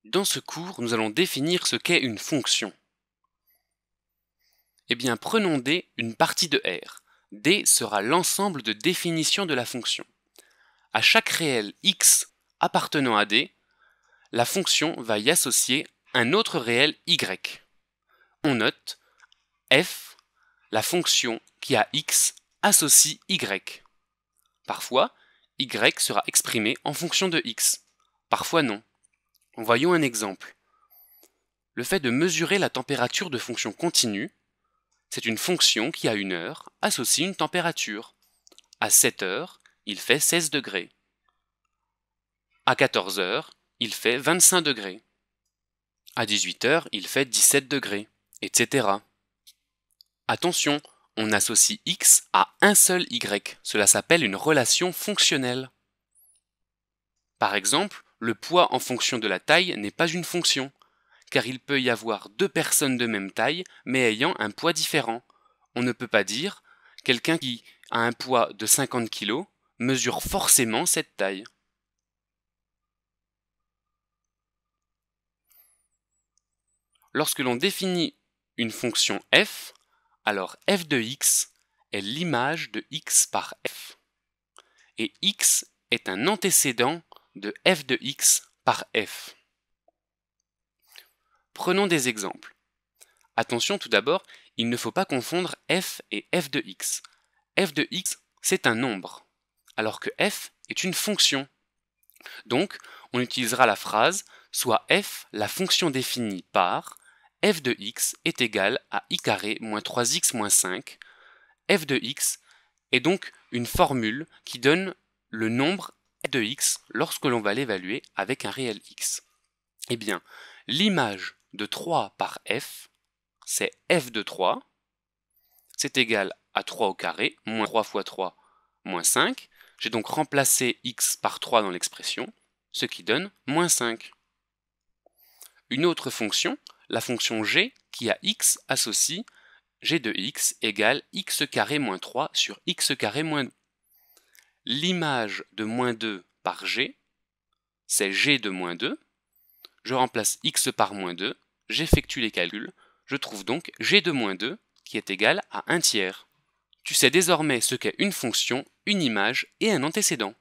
Dans ce cours, nous allons définir ce qu'est une fonction. Eh bien, prenons D une partie de R. D sera l'ensemble de définitions de la fonction. À chaque réel x appartenant à D, la fonction va y associer un autre réel y. On note f, la fonction qui a x associe y. Parfois, y sera exprimé en fonction de x, parfois non. Voyons un exemple. Le fait de mesurer la température de fonction continue, c'est une fonction qui à 1 heure associe une température. À 7 heures, il fait 16 degrés. À 14 heures, il fait 25 degrés. À 18 heures, il fait 17 degrés, etc. Attention, on associe x à un seul y. Cela s'appelle une relation fonctionnelle. Par exemple, le poids en fonction de la taille n'est pas une fonction, car il peut y avoir deux personnes de même taille, mais ayant un poids différent. On ne peut pas dire quelqu'un qui a un poids de 50 kg mesure forcément cette taille. Lorsque l'on définit une fonction f, alors f de x est l'image de x par f. Et x est un antécédent de f de x par f. Prenons des exemples. Attention tout d'abord, il ne faut pas confondre f et f de x. F de x, c'est un nombre, alors que f est une fonction. Donc, on utilisera la phrase soit f la fonction définie par f de x est égal à i carré moins 3x moins 5. F de x est donc une formule qui donne le nombre f de x lorsque l'on va l'évaluer avec un réel x. Eh bien, l'image de 3 par f, c'est f de 3, c'est égal à 3 au carré, moins 3 fois 3, moins 5. J'ai donc remplacé x par 3 dans l'expression, ce qui donne moins 5. Une autre fonction, la fonction g, qui a x associe g de x égale x carré moins 3 sur x carré moins 2. L'image de moins 2 par g, c'est g de moins 2. Je remplace x par moins 2, j'effectue les calculs, je trouve donc g de moins 2 qui est égal à 1 tiers. Tu sais désormais ce qu'est une fonction, une image et un antécédent.